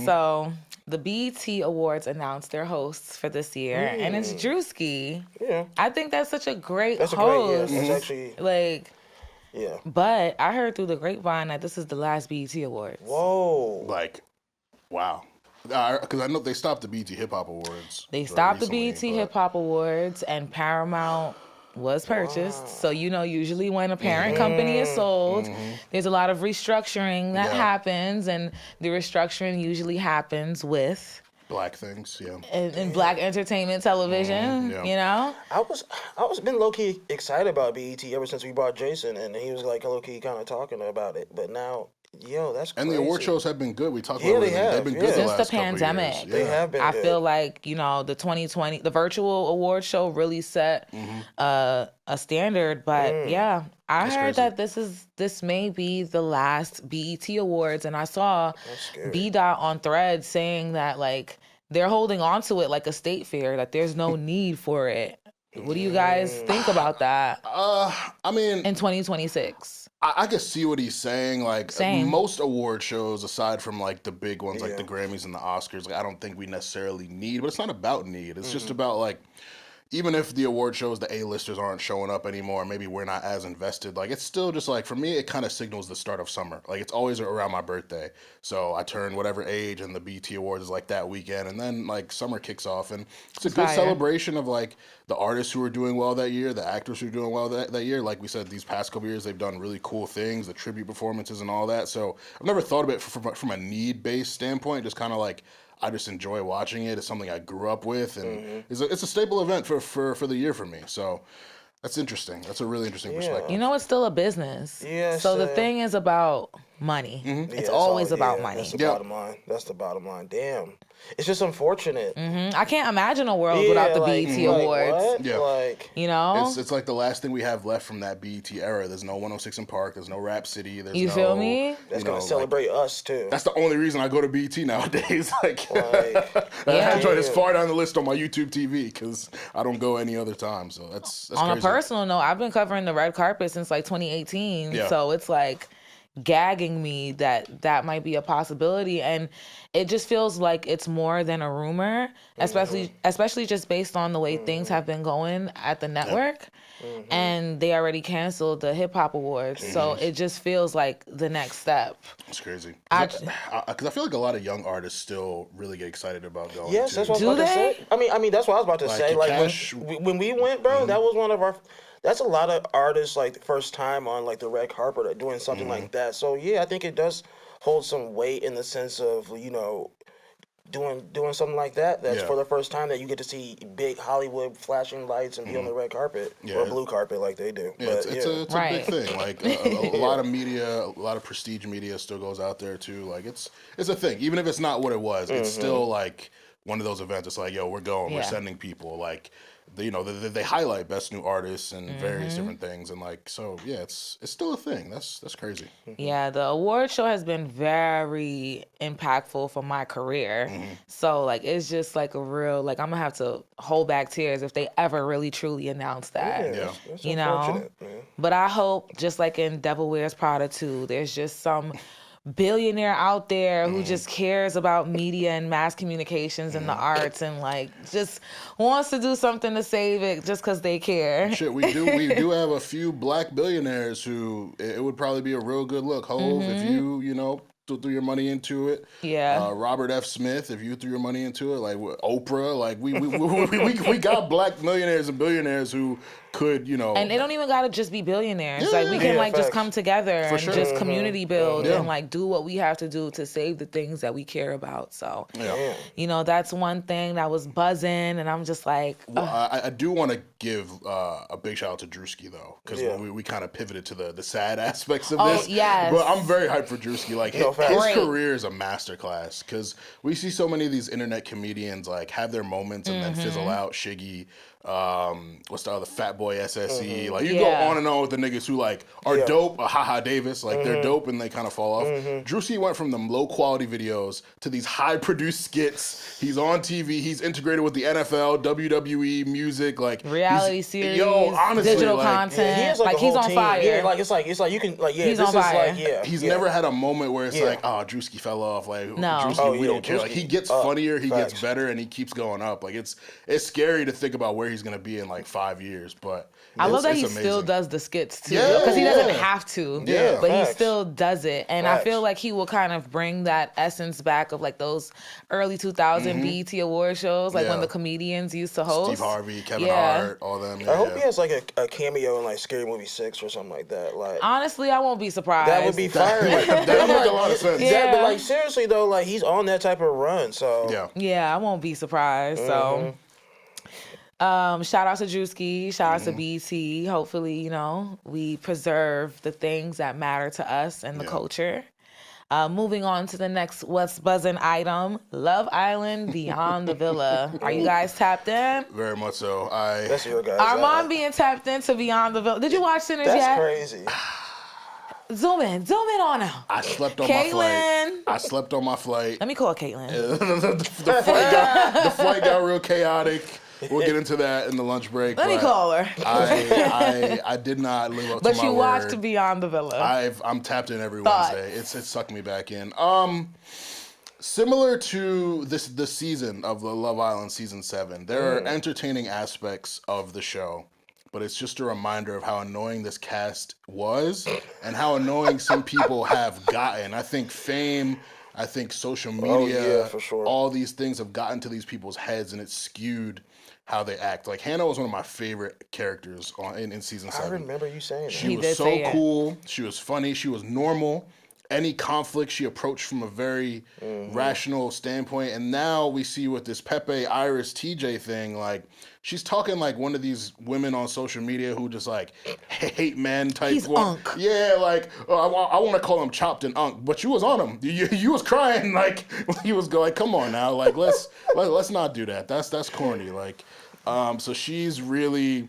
So the BET Awards announced their hosts for this year, and it's Druski. Yeah. I think that's such a great host. That's actually... Like... Yeah. But I heard through the grapevine that this is the last BET Awards. Whoa. Like, wow. Because I know they stopped the BET Hip Hop Awards. They stopped the BET Hip Hop Awards, and Paramount was purchased. So, usually when a parent company is sold, there's a lot of restructuring that happens, and the restructuring usually happens with black things, and black entertainment television, I was been low-key excited about BET ever since we brought Jason, and he was like low-key kind of talking about it. But now, that's crazy. And the award shows have been good. We talked about it. They've been good since the last the pandemic. Couple years. They have been. I good. feel like the 2020, the virtual award show really set a standard. But I heard that this may be the last BET Awards, and I saw B-Dot on Threads saying that like they're holding on to it like a state fair, that there's no need for it. What do you guys think about that? I mean, in 2026. I can see what he's saying. Like most award shows, aside from like the big ones, like the Grammys and the Oscars, like I don't think we necessarily need. But it's not about need. It's just about like, even if the award shows, the A-listers aren't showing up anymore, maybe we're not as invested. Like it's still just like, for me, it kind of signals the start of summer. Like it's always around my birthday, so I turn whatever age, and the BET Awards is like that weekend, and then like summer kicks off, and it's a good celebration of like the artists who are doing well that year, the actors who are doing well that year. Like we said, these past couple years, they've done really cool things, the tribute performances and all that. So I've never thought of it from a need-based standpoint, just kind of like, I just enjoy watching it. It's something I grew up with, and it's a staple event for the year for me. So that's interesting. That's a really interesting perspective. It's still a business. Yeah. So the thing is about money. It's always about money. That's the bottom line. That's the bottom line. Damn. It's just unfortunate. I can't imagine a world without the BET Awards. What? Yeah. Like, it's like the last thing we have left from that BET era. There's no 106 in Park. There's no Rap City. There's you feel me? That's gonna celebrate us too. That's the only reason I go to BET nowadays. Like I enjoy this far down the list on my YouTube TV because I don't go any other time. So that's on crazy. A personal note, I've been covering the red carpet since like 2018. Yeah. So it's like gagging me that might be a possibility, and it just feels like it's more than a rumor, especially just based on the way things have been going at the network. And they already canceled the Hip Hop Awards, so it just feels like the next step. It's crazy because I feel like a lot of young artists still really get excited about going. Yes, that's what I was about to say. I mean, that's what I was about to say. Like when we went, bro, that was one of our. That's a lot of artists, like, the first time on, like, the red carpet or doing something like that. So, yeah, I think it does hold some weight in the sense of, doing something like that. That's for the first time that you get to see big Hollywood flashing lights and be on the red carpet or blue carpet like they do. Yeah, but, it's a big thing. Like, a lot of media, a lot of prestige media still goes out there, too. Like, it's a thing. Even if it's not what it was, it's still, like, one of those events. It's like, yo, we're going. We're sending people. Like, they highlight best new artists and various different things, and like, so yeah, it's still a thing. That's crazy. Yeah, the award show has been very impactful for my career. So like, it's just like a real, like, I'm gonna have to hold back tears if they ever really truly announce that. Yeah. But I hope, just like in Devil Wears Prada 2, there's just some billionaire out there who just cares about media and mass communications and the arts, and like just wants to do something to save it just because they care. Shit, we do have a few black billionaires who it would probably be a real good look. Hove, if you threw your money into it. Yeah. Robert F. Smith, if you threw your money into it, like Oprah, like we got black millionaires and billionaires who could, And they don't even gotta just be billionaires. Like we can just come together and just community build and like do what we have to do to save the things that we care about. So that's one thing that was buzzing, and I'm just like, well, I do want to give a big shout out to Druski though, because we kind of pivoted to the sad aspects of this. Yes. But I'm very hyped for Druski. Like his career is a masterclass, because we see so many of these internet comedians like have their moments and then fizzle out. Shiggy, What's the other Fat Boy SSE? Like you go on and on with the niggas who like are dope. Haha Davis, like they're dope and they kind of fall off. Druski went from them low quality videos to these high produced skits. He's on TV. He's integrated with the NFL, WWE, music, like reality series. Yo, honestly, digital like, content. He has like he's on team. fire. Yeah, like it's like you can like he's on fire. He's never had a moment where it's like, oh, Druski fell off. Like Druski, we don't care. Like he gets funnier, he gets better, and he keeps going up. Like it's scary to think about where he's gonna be in like 5 years. But I love that he still does the skits too, because he doesn't have to. Yeah, but he still does it, and I feel like he will kind of bring that essence back of like those early 2000 BET award shows, like when the comedians used to host. Steve Harvey, Kevin Hart, all them. I hope he has like a cameo in like Scary Movie 6 or something like that. Like honestly, I won't be surprised. That would be fire. That would make a lot of sense. Yeah, but like seriously though, like he's on that type of run. So yeah, I won't be surprised. So. Shout out to Druski, shout out to BT. Hopefully, you know, we preserve the things that matter to us and the culture. Moving on to the next What's Buzzin' item, Love Island Beyond the Villa. Are you guys tapped in? Very much so. That's your guys. Armand being tapped into Beyond the Villa. Did you watch Sinners yet? That's crazy. Zoom in on him. I slept on my flight. Let me call Caitlin. The flight got real chaotic. We'll get into that in the lunch break. Let me call her. I did not live up to my word. But you watched Beyond the Villa. I'm tapped in every Wednesday. It sucked me back in. Similar to the season of the Love Island season 7, there are entertaining aspects of the show, but it's just a reminder of how annoying this cast was and how annoying some people have gotten. I think fame, I think social media, for sure. All these things have gotten to these people's heads and it's skewed how they act. Like Hannah was one of my favorite characters in season 7. I remember you saying that. She was so cool. She was funny. She was normal. Any conflict she approached from a very rational standpoint. And now we see with this Pepe, Iris, TJ thing, like she's talking like one of these women on social media who just like hate men type. He's unk. Yeah, like I want to call him chopped and unk, but you was on him. You was crying like he was like, come on now, like let's not do that. That's corny. Like, so she's really.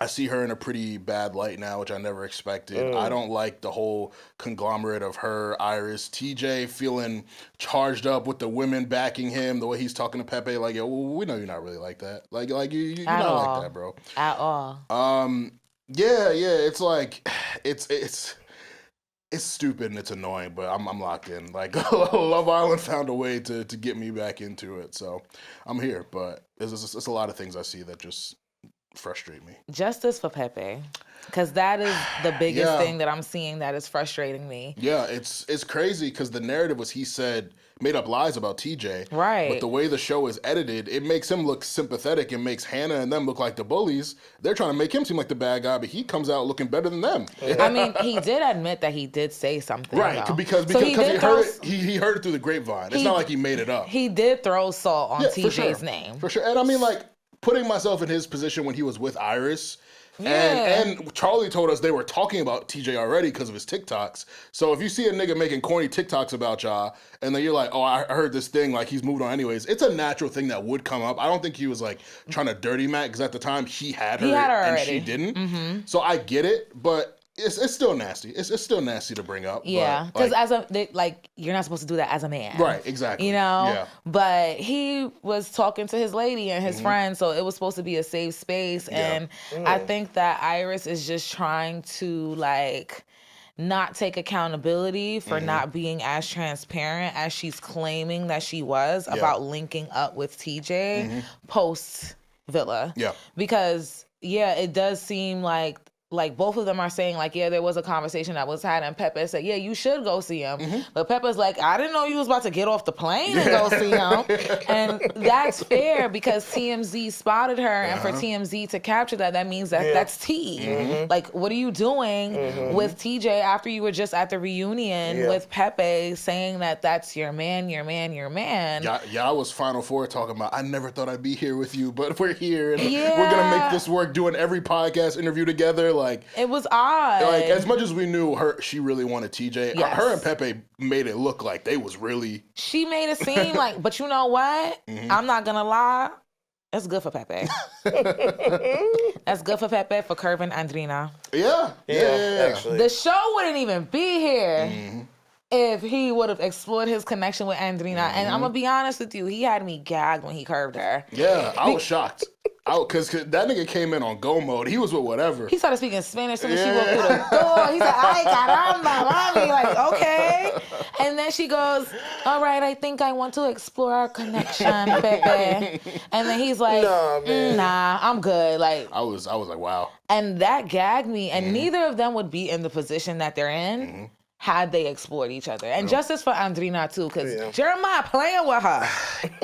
I see her in a pretty bad light now, which I never expected. I don't like the whole conglomerate of her, Iris, TJ feeling charged up with the women backing him, the way he's talking to Pepe, like, yo, we know you're not really like that. Like you're not like that, bro. At all. Yeah, it's like, it's stupid and it's annoying, but I'm locked in. Like, Love Island found a way to get me back into it, so I'm here. But there's a lot of things I see that just frustrate me. Justice for Pepe, because that is the biggest thing that I'm seeing that is frustrating me. Yeah, it's crazy because the narrative was he said made up lies about TJ. Right. But the way the show is edited, it makes him look sympathetic and makes Hannah and them look like the bullies. They're trying to make him seem like the bad guy, but he comes out looking better than them. I mean, he did admit that he did say something. Right, though. because he heard it through the grapevine. It's not like he made it up. He did throw salt on TJ's name. For sure. And I mean, like, putting myself in his position when he was with Iris, and Charlie told us they were talking about TJ already because of his TikToks. So if you see a nigga making corny TikToks about y'all, and then you're like, oh, I heard this thing, like he's moved on anyways, it's a natural thing that would come up. I don't think he was like trying to dirty Matt, because at the time he had her and she didn't. Mm-hmm. So I get it, but it's still nasty. It's still nasty to bring up. Yeah, because you're not supposed to do that as a man. Right, exactly. You know? Yeah. But he was talking to his lady and his friends, so it was supposed to be a safe space. And I think that Iris is just trying to, like, not take accountability for not being as transparent as she's claiming that she was about linking up with TJ post Villa. Yeah. Because, it does seem like both of them are saying like, there was a conversation that was had, and Pepe said, you should go see him. But Pepe's like, I didn't know you was about to get off the plane and go see him. And that's fair because TMZ spotted her, and for TMZ to capture that means that that's T. Like, what are you doing with TJ after you were just at the reunion with Pepe saying that that's your man? I was Final Four talking about, I never thought I'd be here with you, but we're here, and we're going to make this work, doing every podcast interview together. Like, it was odd. Like, as much as we knew she really wanted TJ. Her and Pepe made it look like they was really. She made it seem like, but you know what? I'm not gonna lie. That's good for Pepe. That's good for Pepe for curving Andreina. Yeah, actually. The show wouldn't even be here if he would have explored his connection with Andreina. And I'm going to be honest with you, he had me gagged when he curved her. Yeah, I was shocked. Because that nigga came in on go mode. He was with whatever. He started speaking Spanish as soon as she walked through the door. He said, ay, caramba, mommy. Like, okay. And then she goes, all right, I think I want to explore our connection, Pepe. And then he's like, nah, I'm good. Like, I was like, wow. And that gagged me. And neither of them would be in the position that they're in had they explored each other. And justice for Andreina, too, because Jeremiah playing with her.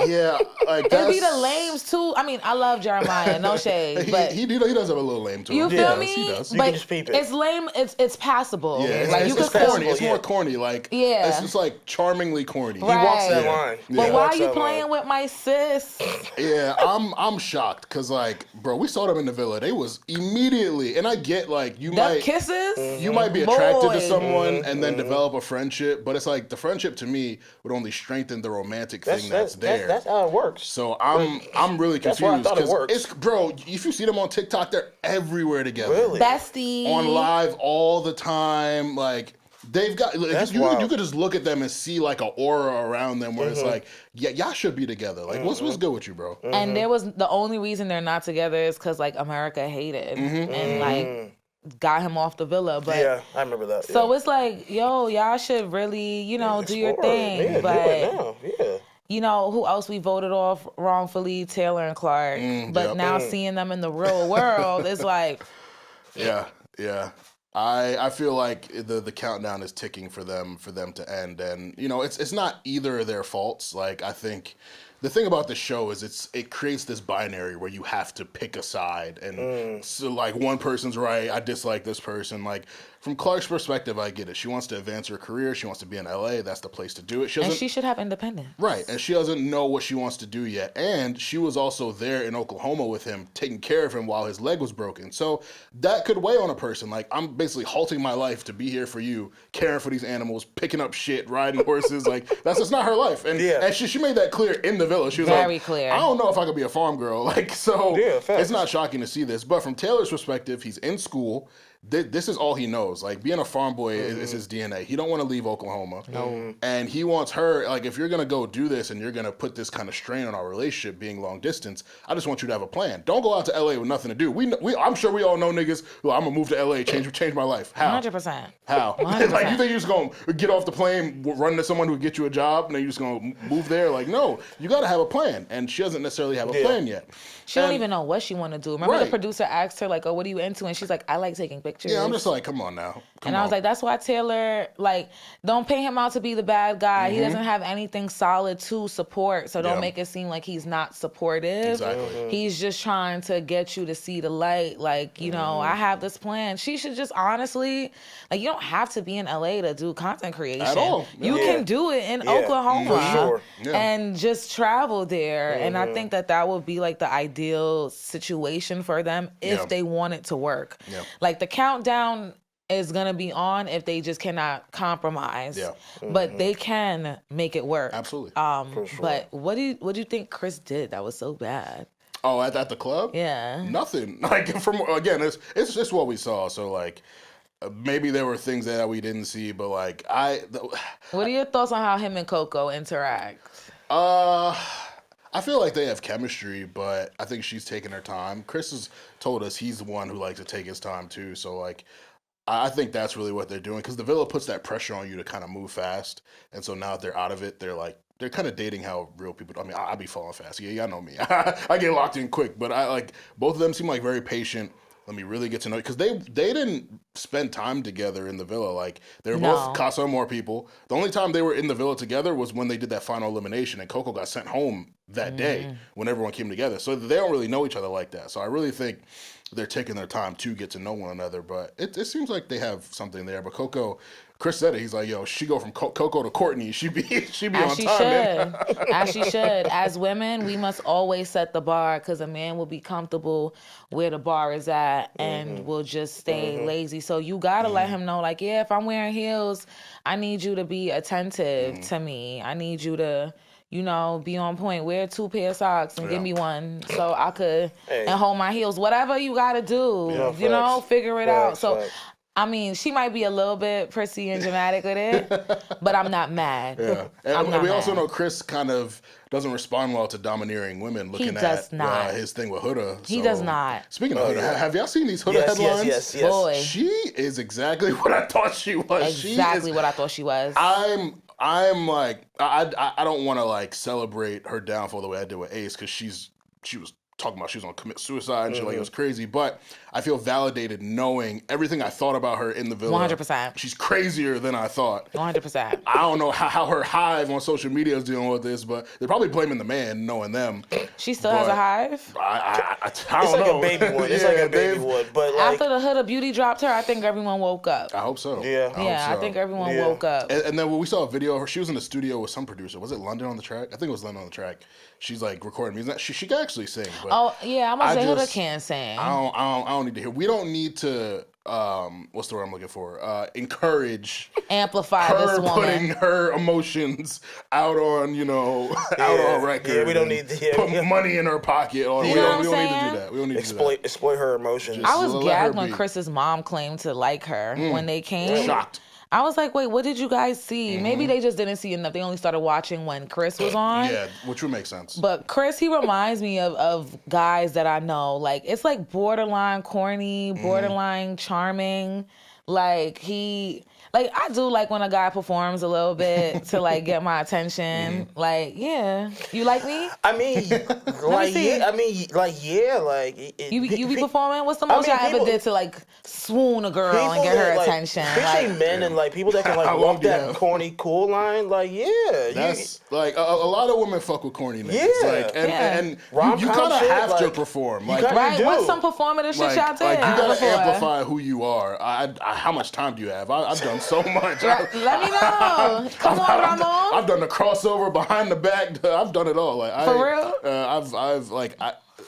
Yeah, like that's... It'd be the lames, too. I mean, I love Jeremiah, no shade. But he does have a little lame to him. You feel me? He does. You can just peep it. It's lame. It's passable. Yeah, like, it's corny. It's more corny. Like, it's just like charmingly corny. Right. He walks that line. But why are you playing with my sis? Yeah, I'm shocked because, like, bro, we saw them in the villa. They was immediately, and I get, like, you might kisses. You might be attracted to someone and then develop a friendship, but it's like the friendship to me would only strengthen the romantic thing that's there. That's how it works. So I'm really confused. That's why I thought it works. Bro, if you see them on TikTok, they're everywhere together. Really? Bestie. On live all the time. Like, they've got, like, you could just look at them and see like an aura around them where it's like, yeah, y'all should be together. Like, what's good with you, bro? And there was, the only reason they're not together is because, like, America hated and like got him off the villa. But yeah, I remember that. So it's like, yo, y'all should really, do your thing. Yeah, but do it now. Yeah. You know, who else we voted off wrongfully? Taylor and Clarke. But now seeing them in the real world, it's like... Yeah. I feel like the countdown is ticking for them to end. And, it's not either of their faults. Like, I think... The thing about the show is it creates this binary where you have to pick a side. And so, like, one person's right, I dislike this person. Like, from Clarke's perspective, I get it. She wants to advance her career. She wants to be in LA. That's the place to do it. And she should have independence. Right. And she doesn't know what she wants to do yet. And she was also there in Oklahoma with him, taking care of him while his leg was broken. So that could weigh on a person. Like, I'm basically halting my life to be here for you, caring for these animals, picking up shit, riding horses. Like, that's just not her life. And she made that clear in the villa. She was very clear. I don't know if I could be a farm girl. Like, so it's not shocking to see this. But from Taylor's perspective, he's in school. This is all he knows. Like, being a farm boy is his DNA. He don't want to leave Oklahoma. And he wants her, like, if you're going to go do this and you're going to put this kind of strain on our relationship being long distance, I just want you to have a plan. Don't go out to LA with nothing to do. I'm sure we all know niggas who I'm going to move to LA, change my life. How? 100%. How? 100%. Like, you think you're just going to get off the plane, run to someone who will get you a job, and then you're just going to move there? Like, no. You got to have a plan. And she doesn't necessarily have a plan yet. She don't even know what she want to do. Remember the producer asked her, like, oh, what are you into? And she's like, I like taking pictures. Yeah, I'm just like, come on now. I was like, that's why Taylor, like, don't paint him out to be the bad guy. He doesn't have anything solid to support. So don't make it seem like he's not supportive. Exactly. He's just trying to get you to see the light. Like, I have this plan. She should just honestly, like, you don't have to be in LA to do content creation. At all. You can do it in Oklahoma. For sure. And just travel there. And I think that would be, like, the ideal situation for them if they want it to work. Like, the countdown is gonna be on if they just cannot compromise. But they can make it work. Absolutely. For sure. But what do you think Chris did that was so bad? Oh, at the club? Yeah. Nothing. Like, it's just what we saw. So, like, maybe there were things that we didn't see, but, like, what are your thoughts on how him and Coco interact? I feel like they have chemistry, but I think she's taking her time. Chris has told us he's the one who likes to take his time too. So, like, I think that's really what they're doing, because the villa puts that pressure on you to kind of move fast. And so now that they're out of it, they're kind of dating how real people do. I mean, I be falling fast. Yeah, y'all know me. I get locked in quick, but both of them seem like very patient. Let me really get to know you, because they didn't spend time together in the villa. Like, they were both Casa Amor people. The only time they were in the villa together was when they did that final elimination, and Coco got sent home that day when everyone came together. So they don't really know each other like that. So I really think they're taking their time to get to know one another. But it seems like they have something there. But Coco, Chris said it. He's like, yo, she go from Coco to Courtney. She be on time. As she should. As women, we must always set the bar, because a man will be comfortable where the bar is at and will just stay lazy. So you got to let him know, like, yeah, if I'm wearing heels, I need you to be attentive to me. I need you to, you know, be on point. Wear 2 pair of socks and give me one so I could and hold my heels. Whatever you gotta do, you know, figure it out. So. I mean, she might be a little bit prissy and dramatic with it, but I'm not mad. Yeah, and we also know Chris kind of doesn't respond well to domineering women. Looking at his thing with Huda. He does not. Speaking of Huda, have y'all seen these Huda headlines? Yes. Boy, she is exactly what I thought she was. Exactly what I thought she was. I'm like, I don't want to like celebrate her downfall the way I did with Ace because she was talking about she was gonna commit suicide and shit, like it was crazy. But I feel validated knowing everything I thought about her in the villa. 100%. She's crazier than I thought. 100%. I don't know how her hive on social media is dealing with this, but they're probably blaming the man, knowing them. She still has a hive? I don't know. It's like a baby wood. It's like a baby wood. But like, after the Huda Beauty dropped her, I think everyone woke up. I hope so. I think everyone woke up. And then when we saw a video of her, she was in the studio with some producer. Was it London on the track? I think it was London on the track. She's like recording music. She can actually sing. But I'm gonna say Huda can sing. I don't need to hear. We don't need to. What's the word I'm looking for? Amplify her this woman. Putting her emotions out on out on record. Yeah, we don't need to put money in her pocket. Or we don't need to do that. We don't need to exploit her emotions. I was gagged when Chris's mom claimed to like her when they came. Shocked. I was like, wait, what did you guys see? Maybe they just didn't see enough. They only started watching when Chris was on. Yeah, which would make sense. But Chris, he reminds me of guys that I know. Like, it's like borderline corny, borderline charming. Like, I do like when a guy performs a little bit to like get my attention. Like, yeah, you like me? I mean, you be performing. What's the most y'all ever did to like swoon a girl and get her attention? Especially men and like people that can like walk that corny cool line. Like, that's like a lot of women fuck with corny niggas. Yeah, like, and you kind of have to perform. Like, right? What's some performative shit y'all did? Like, you gotta amplify who you are. How much time do you have? I've done so much. Let me know. Come on, Ramon. I've done the crossover, behind the back. I've done it all. Like, for real?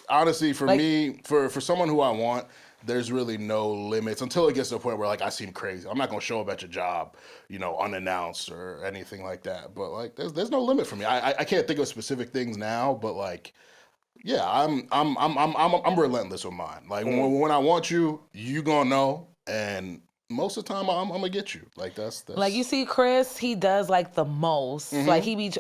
Honestly, for me, for someone who I want, there's really no limits until it gets to a point where like I seem crazy. I'm not gonna show up at your job, unannounced or anything like that. But like, there's no limit for me. I can't think of specific things now, but like, yeah, I'm relentless with mine. Like when I want you, you gonna know, and most of the time I'm gonna get you. Like that's like, you see Chris, he does like the most. Like he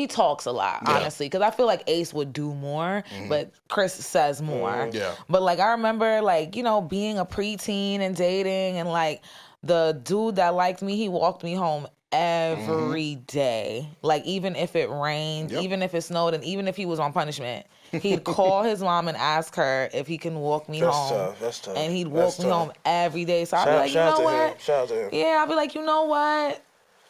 talks a lot, honestly, because I feel like Ace would do more, but Chris says more. Yeah. But like I remember like, being a preteen and dating, and like the dude that liked me, he walked me home every day. Like even if it rained, even if it snowed, and even if he was on punishment, he'd call his mom and ask her if he can walk me home. That's tough. And he'd walk me home every day. So I'd be like, you know what? Shout out to him. Yeah, I'd be like, you know what?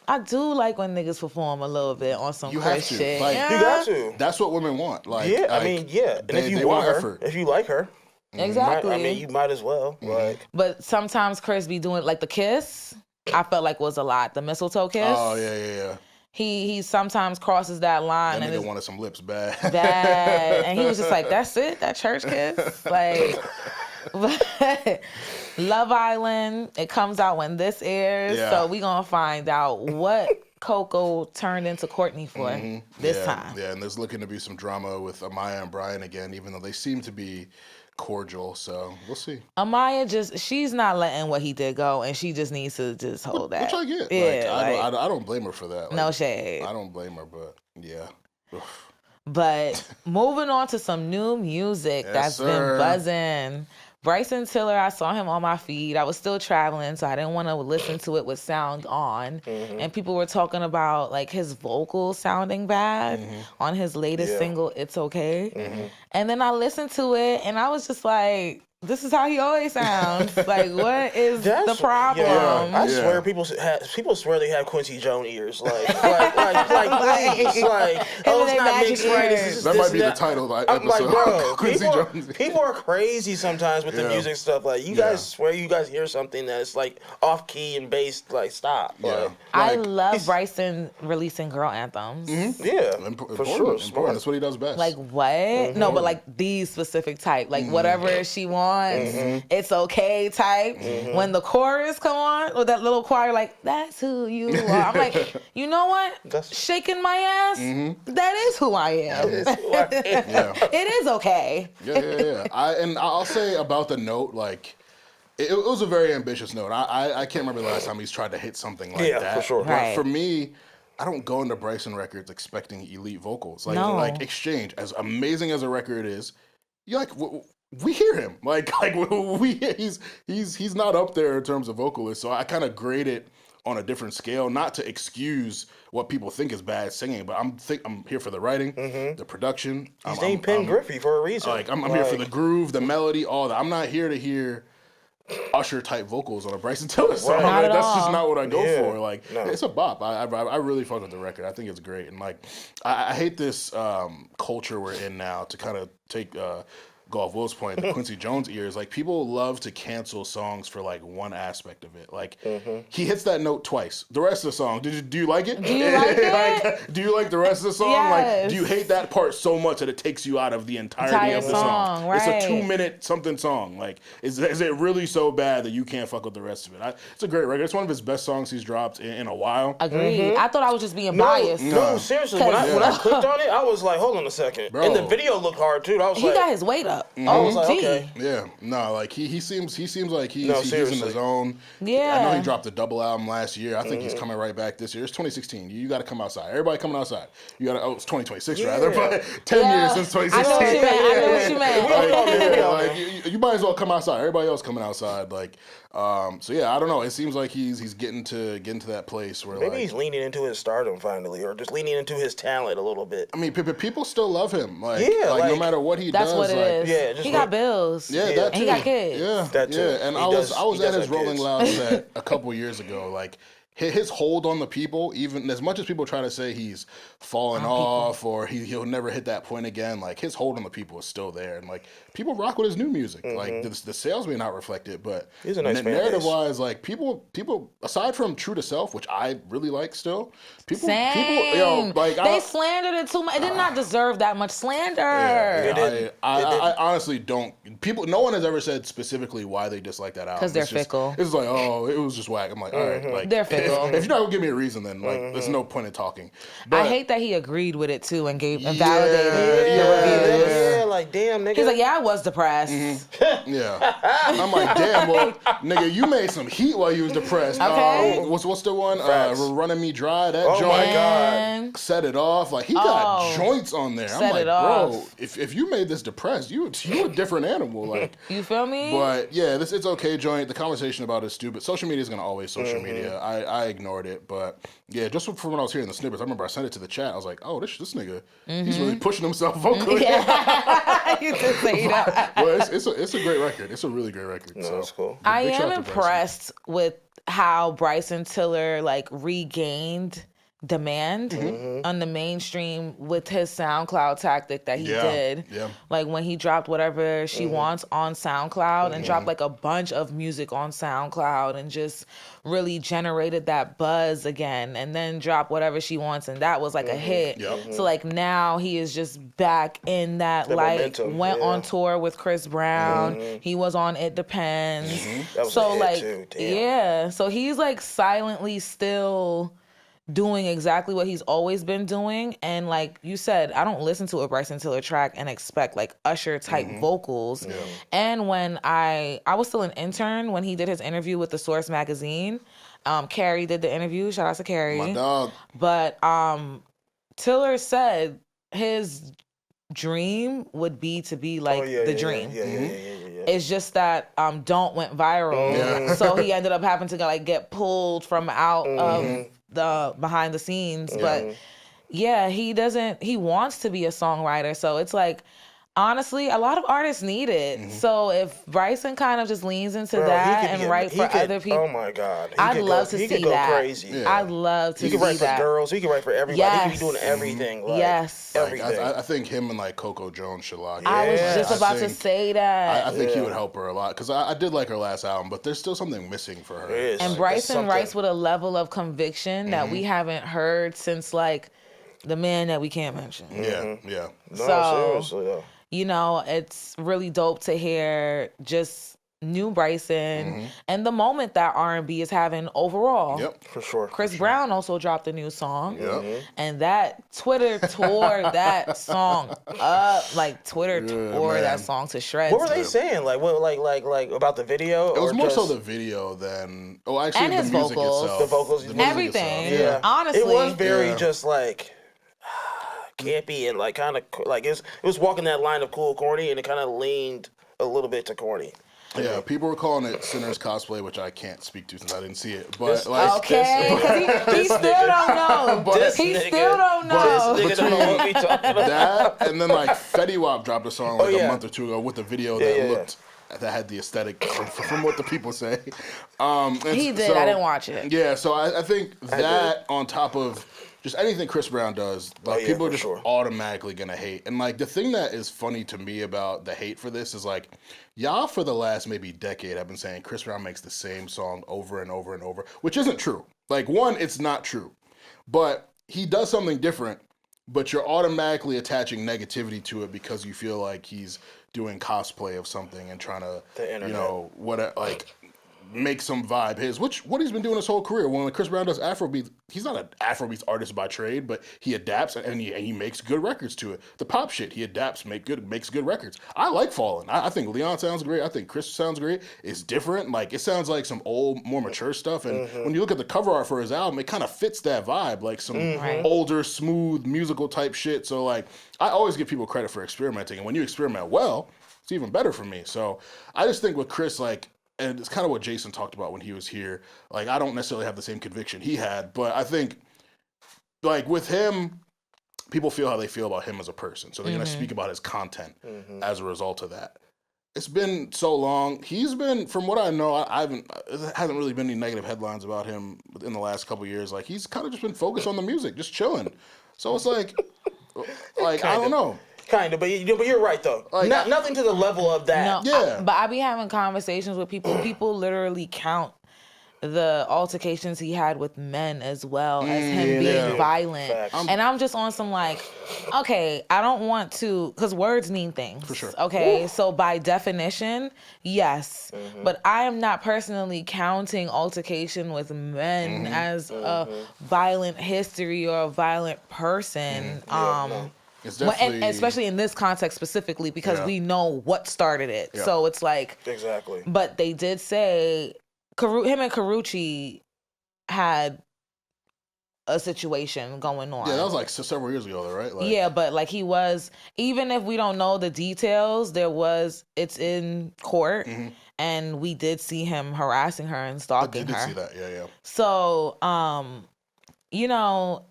I do like when niggas perform a little bit on some Chris shit. Like, you got to. That's what women want. Like, yeah, I mean, yeah. And if you want her, effort. If you like her, exactly. You might as well. Like, but sometimes Chris be doing like the kiss. I felt like was a lot. The mistletoe kiss. Oh yeah. He sometimes crosses that line. That nigga wanted some lips bad. And he was just like, that's it? That church kiss? Like, Love Island, it comes out when this airs. Yeah. So we gonna find out what Coco turned into Courtney for this time. Yeah, and there's looking to be some drama with Amaya and Brian again, even though they seem to be cordial, so we'll see. Amaya she's not letting what he did go, and she just needs to just hold that. Which I get. Yeah, I don't blame her for that. Like, no shade. I don't blame her, but yeah. But moving on to some new music that's been buzzing. Bryson Tiller, I saw him on my feed. I was still traveling, so I didn't want to listen to it with sound on. And people were talking about like his vocals sounding bad on his latest single, It's Okay. And then I listened to it, and I was just like, this is how he always sounds. Like, what is the problem? Yeah, I swear people swear they have Quincy Jones ears. Like, please, oh, it's not mixed right. That might be the title of the episode. I'm like, bro, Quincy Jones. People are crazy sometimes with the music stuff. Like, you guys swear you guys hear something that's like off key and bass. Like, stop. Yeah. I love Bryson releasing girl anthems. Yeah, for sure. Important. That's what he does best. Like what? No, but like these specific type. Like whatever she wants. wants, it's okay type. When the chorus come on, with that little choir, like, that's who you are. I'm like, you know what? Shaking my ass, that is who I am. It is okay. Yeah. I'll say about the note, like, it was a very ambitious note. I can't remember the last time he's tried to hit something like that. Yeah, for sure. But for me, I don't go into Bryson records expecting elite vocals. Like Exchange, as amazing as a record is, we hear him. He's not up there in terms of vocalists. So I kind of grade it on a different scale, not to excuse what people think is bad singing, but I'm here for the writing, the production. He's named Penn Griffey for a reason. I'm here for the groove, the melody, all that. I'm not here to hear Usher type vocals on a Bryson Tiller song. That's just not what I go for. It's a bop. I really fuck with the record. I think it's great. And I hate this culture we're in now to kind of take go off Will's point, the Quincy Jones ears. Like, people love to cancel songs for one aspect of it. Like, he hits that note twice. The rest of the song, do you like it? Do you like it? Do you like the rest of the song? Yes. Like, do you hate that part so much that it takes you out of the entirety of the song? Right. It's a 2-minute something song. Like, is it really so bad that you can't fuck with the rest of it? It's a great record. It's one of his best songs he's dropped in a while. Agreed. I thought I was just being biased. No, seriously. When I clicked on it, I was like, hold on a second. Bro. And the video looked hard too. I was he got his weight up. I was like, okay. Yeah, no, like he seems like he's in his own. Yeah, I know he dropped a double album last year. I think he's coming right back this year. It's 2016. You got to come outside. Everybody coming outside. You got to. Oh, it's 2026 rather. But 10 years since 2016. I know what you meant. You might as well come outside. Everybody else coming outside. So yeah, I don't know. It seems like he's getting to that place where maybe he's leaning into his stardom finally, or just leaning into his talent a little bit. I mean, people still love him. No matter what he does. That's what it is. Yeah, he got bills. Yeah, that too. He got kids. Yeah, that too. Yeah, and I was at his Rolling Loud set a couple years ago. Like, his hold on the people, even as much as people try to say he's fallen off or he'll never hit that point again, like, his hold on the people is still there, and people rock with his new music. Like, the sales may not reflect it, but he's a nice narrative wise, people aside from True to Self, which I really like still, they slandered it too much. It did not deserve that much slander. I honestly don't. No one has ever said specifically why they dislike that album. Because they're fickle. It's like, oh, it was just whack. I'm like, all right, they're fickle. If you're not gonna give me a reason, then there's no point in talking. But I hate that he agreed with it too and validated the reviews. Yeah, like, damn, nigga. He's like, yeah, I was depressed. Yeah, I'm like, damn, well, nigga, you made some heat while you was depressed. Okay. What's the one? Running Me Dry. That joint. My God. Set it off. Like, he got joints on there. I'm like, bro, if you made this depressed, you a different animal. Like, you feel me? But yeah, it's okay joint. The conversation about it is stupid. Social media is gonna always social media. I ignored it, but yeah, just from when I was hearing the snippets, I remember I sent it to the chat. I was like, oh, this nigga, he's really pushing himself vocally. Yeah. You did say that. Well, it's a great record. It's a really great record. No, that's cool. I am impressed with how Bryson Tiller regained demand on the mainstream with his SoundCloud tactic that he did. Yeah. Like, when he dropped Whatever She Wants on SoundCloud and dropped a bunch of music on SoundCloud and just really generated that buzz again, and then dropped Whatever She Wants, and that was a hit. Yep. So now he is just back in that momentum. Went on tour with Chris Brown. He was on It Depends. That was a hit too. Damn. Yeah. So he's silently still doing exactly what he's always been doing. And like you said, I don't listen to a Bryson Tiller track and expect Usher type vocals. Yeah. And when I was still an intern when he did his interview with The Source magazine. Carrie did the interview. Shout out to Carrie. My dog. But Tiller said his dream would be to be the dream. Yeah. It's just that Don't went viral. Yeah. So he ended up having to get pulled from out of the behind the scenes. But yeah, he wants to be a songwriter. So it's honestly, a lot of artists need it. So if Bryson kind of just leans into that and write for other people, oh my God, I'd love to see that. He could go crazy. Yeah. I'd love to see that. He could write for girls. He could write for everybody. Yes. He could be doing everything. Everything. I think him and Coco Jones should lock. I was just about to say that. I think he would help her a lot because I did like her last album, but there's still something missing for her. And Bryson writes with a level of conviction that we haven't heard since the man that we can't mention. Yeah. No, seriously though. you know, it's really dope to hear just new Bryson and the moment that R&B is having overall. Yep, for sure. Chris Brown also dropped a new song. And that Twitter tore that song up. Like Twitter tore that song to shreds. What were they saying? Like what? Like about the video? It was more so the video than actually and his the music vocals. itself. The vocals, the music everything. itself. Yeah, honestly, it was very just like campy and like kind of like it was walking that line of cool corny, and it kind of leaned a little bit to corny. Yeah, people were calling it Sinner's cosplay, which I can't speak to since I didn't see it. But he still don't know. He still don't know. This nigga don't know what we talking about. That, and then like Fetty Wap dropped a song like a month or two ago with a video that that had the aesthetic from what the people say. He did. I didn't watch it. Yeah, so I think that on top of just anything Chris Brown does, like people are just automatically gonna hate. And like the thing that is funny to me about the hate for this is like y'all for the last maybe decade have been saying Chris Brown makes the same song over and over and over, which isn't true. Like one, it's not true. But he does something different, but you're automatically attaching negativity to it because you feel like he's doing cosplay of something and trying to you know, make some vibe his, what he's been doing his whole career. When Chris Brown does Afrobeat, he's not an Afrobeats artist by trade, but he adapts and he makes good records to it. The pop shit, he adapts, makes good records. I like Fallin. I think Leon sounds great. I think Chris sounds great. It's different. Like it sounds like some old, more mature stuff. And when you look at the cover art for his album, it kind of fits that vibe, like some older, smooth, musical type shit. So like, I always give people credit for experimenting, and when you experiment well, it's even better for me. So I just think with Chris, like. And it's kind of what Jason talked about when he was here. Like, I don't necessarily have the same conviction he had, but I think, like, with him, people feel how they feel about him as a person. So they're going to speak about his content as a result of that. It's been so long. He's been, from what I know, there hasn't really been any negative headlines about him in the last couple of years. Like, he's kind of just been focused on the music, just chilling. So it's like I don't know. Kind of, but you're right though. Like, nothing to the level of that. No, but I be having conversations with people. People literally count the altercations he had with men as well as him being violent. And I'm just on some like, okay, I don't want to, because words mean things. For sure. Okay, so by definition, yes. But I am not personally counting altercation with men as a violent history or a violent person. And especially in this context specifically because we know what started it. So it's like... Exactly. But they did say... him and Karrueche had a situation going on. Yeah, that was like several years ago though, right? Like, yeah, but like he was... Even if we don't know the details, it's in court. And we did see him harassing her and stalking her. I did see that, yeah. So, you know...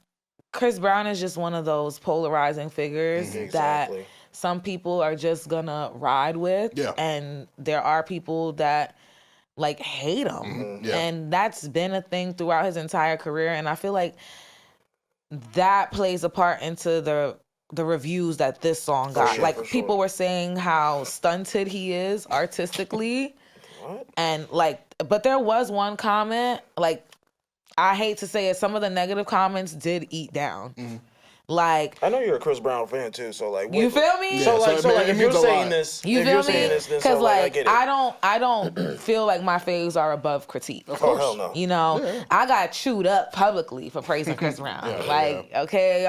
Chris Brown is just one of those polarizing figures that some people are just gonna ride with. Yeah. And there are people that like hate him. And that's been a thing throughout his entire career. And I feel like that plays a part into the reviews that this song got. People were saying how stunted he is artistically. And like, but there was one comment, like, I hate to say it, some of the negative comments did eat down. Like, I know you're a Chris Brown fan too, so like, you feel me? So if you're saying this, you feel me? Because like, I get it. I don't feel like my faves are above critique. Of course, hell no. You know, I got chewed up publicly for praising Chris Brown. Okay,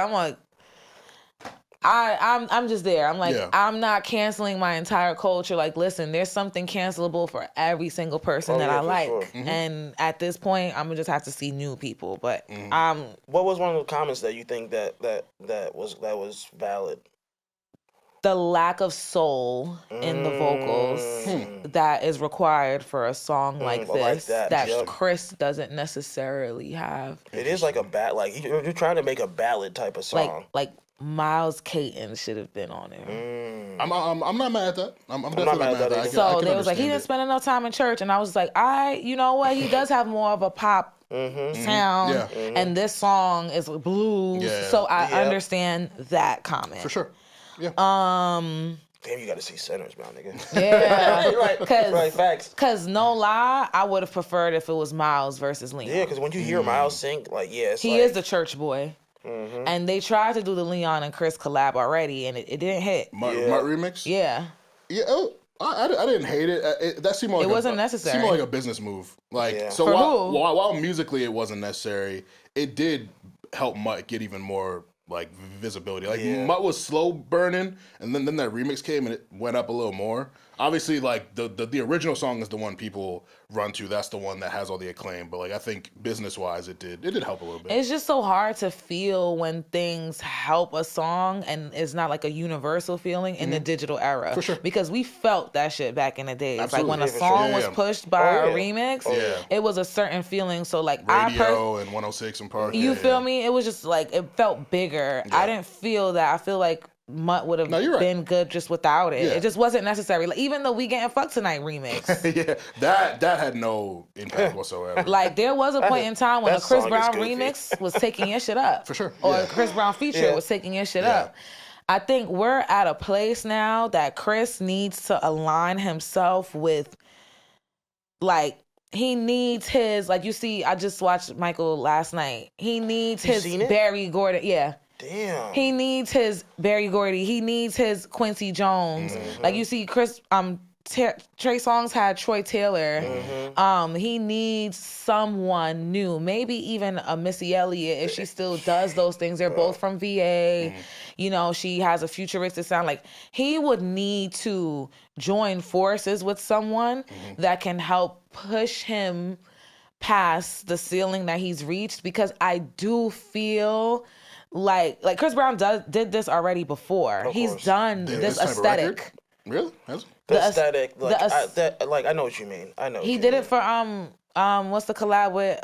I'm just there. I'm like, I'm not canceling my entire culture. Like, listen, there's something cancelable for every single person that I like. Sure. And at this point, I'm gonna just have to see new people. But what was one of the comments that you think that was valid? The lack of soul in the vocals that is required for a song like this that Chris doesn't necessarily have. It is like you're trying to make a ballad type of song. Like Miles Caton should have been on it. I'm not mad at that. I'm definitely not mad at that. So they was like, he didn't spend enough time in church, and I was like, you know what? He does have more of a pop sound, and this song is blues. So I understand that comment for sure. Yeah. Damn, you got to see Sinners, my nigga. Yeah, right, facts. Because no lie, I would have preferred if it was Miles versus Leon. Yeah, because when you hear Miles sing, like, he is the church boy. And they tried to do the Leon and Chris collab already, and it didn't hit. Mutt remix? Yeah. Yeah, I didn't hate it. That seemed like it wasn't necessary. Seemed like a business move. Like so, while musically it wasn't necessary, it did help Mutt get even more like visibility. Like Mutt was slow burning, and then that remix came and it went up a little more. Obviously, like the original song is the one people run to. That's the one that has all the acclaim. But like I think business wise, it did help a little bit. It's just so hard to feel when things help a song and it's not like a universal feeling in the digital era. For sure. Because we felt that shit back in the days. Absolutely. Like when a song was pushed by a remix, it was a certain feeling. So like Radio and 106 and Park. You feel me? It was just like it felt bigger. I didn't feel that. I feel like Mutt would have been good just without it. It just wasn't necessary. Like, even though We Getting Fucked Tonight remix. that had no impact whatsoever. Like, there was a point in time when a Chris Brown remix was taking your shit up. For sure. Or a Chris Brown feature was taking your shit up. I think we're at a place now that Chris needs to align himself with, like, he needs his, like, you see, I just watched Michael last night. He needs his Barry Gordon. Yeah. Damn. He needs his Barry Gordy. He needs his Quincy Jones. Like you see, Trey Songz had Troy Taylor. He needs someone new. Maybe even a Missy Elliott if she still does those things. They're both from VA. You know, she has a futuristic sound. Like he would need to join forces with someone that can help push him past the ceiling that he's reached. Because I do feel like Chris Brown did this already before. He's done this aesthetic. Really? The aesthetic. Like, I know what you mean. I know. He did it for what's the collab with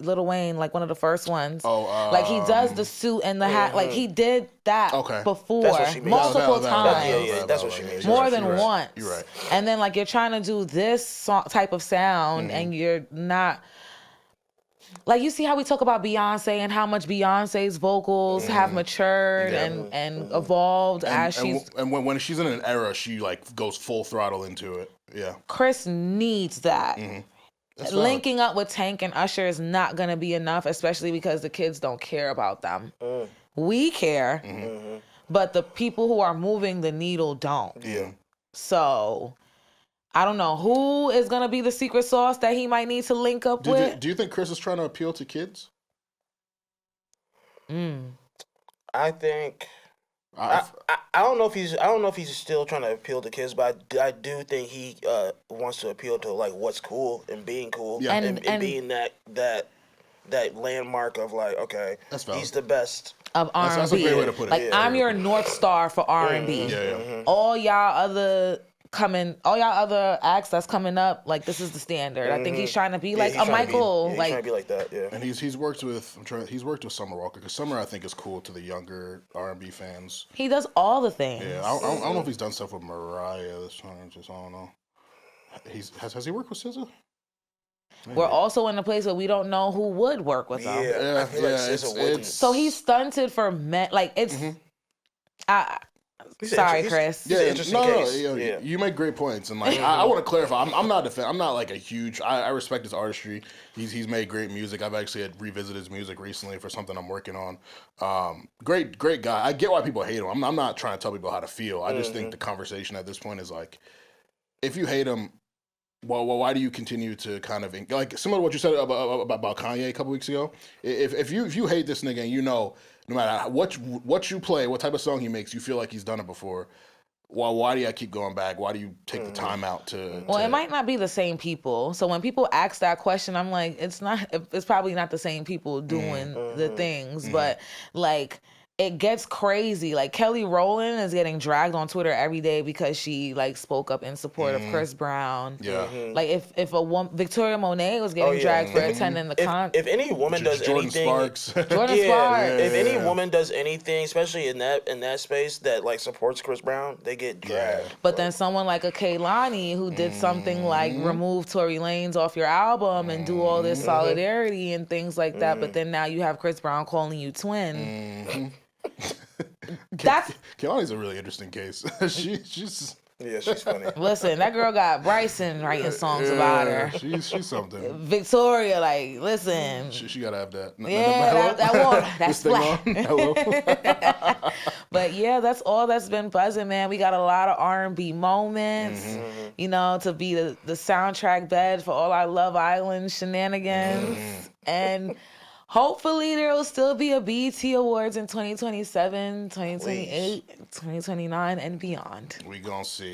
Lil Wayne? Like one of the first ones. Like he does the suit and the hat. Like he did that before multiple times. Yeah, that's what she means. More than once. You're right. And then like you're trying to do this type of sound and you're not. Like, you see how we talk about Beyonce and how much Beyonce's vocals have matured and evolved as she's... And when she's in an era, she, like, goes full throttle into it. Yeah. Chris needs that. Linking up with Tank and Usher is not going to be enough, especially because the kids don't care about them. We care, but the people who are moving the needle don't. Yeah. So... I don't know who is going to be the secret sauce that he might need to link up with. Do you think Chris is trying to appeal to kids? I think I don't know if he's still trying to appeal to kids, but I do think he wants to appeal to like what's cool and being cool and being that landmark of like, okay, he's the best of R&B. That's a great way to put it. Like I'm your North Star for R&B. All y'all other acts that's coming up, like this is the standard. I think he's trying to be like a Michael. He's trying to be like that, And he's worked with Summer Walker because Summer I think is cool to the younger R&B fans. He does all the things. Yeah, I don't know if he's done stuff with Mariah this time. I don't know. Has he worked with SZA? Maybe. We're also in a place where we don't know who would work with him. Yeah, it's so he's stunted for men. Like it's. Sorry, Chris. Yeah, you make great points, and like I want to clarify. I'm not I'm not like a huge. I respect his artistry. He's made great music. I've actually had revisited his music recently for something I'm working on. Great guy. I get why people hate him. I'm not trying to tell people how to feel. I just think the conversation at this point is like, if you hate him, well, why do you continue to kind of like similar to what you said about Kanye a couple weeks ago? If you hate this nigga and you know no matter what you play, what type of song he makes, you feel like he's done it before. Well, why do you keep going back? Why do you take the time out to? Well, it might not be the same people. So when people ask that question, I'm like, it's probably not the same people doing the things, but like. It gets crazy. Like Kelly Rowland is getting dragged on Twitter every day because she like spoke up in support of Chris Brown. Yeah. Like if a woman, Victoria Monet was getting dragged for attending the concert. If any woman does anything, Jordan Sparks. If any woman does anything, especially in that space that like supports Chris Brown, they get dragged. But then someone like a Kehlani who did something like remove Tory Lanez off your album and do all this solidarity and things like that. But then now you have Chris Brown calling you twin. That's Kehlani's a really interesting case. Yeah, she's funny. Listen, that girl got Bryson writing songs about her. She's something. Victoria, like, listen. She gotta have that. That water. That's flat. Hello. But yeah, that's all that's been buzzing, man. We got a lot of R&B moments, you know, to be the soundtrack bed for all our Love Island shenanigans. And hopefully there will still be a BET Awards in 2027, 2028, 2029, and beyond. We gonna see.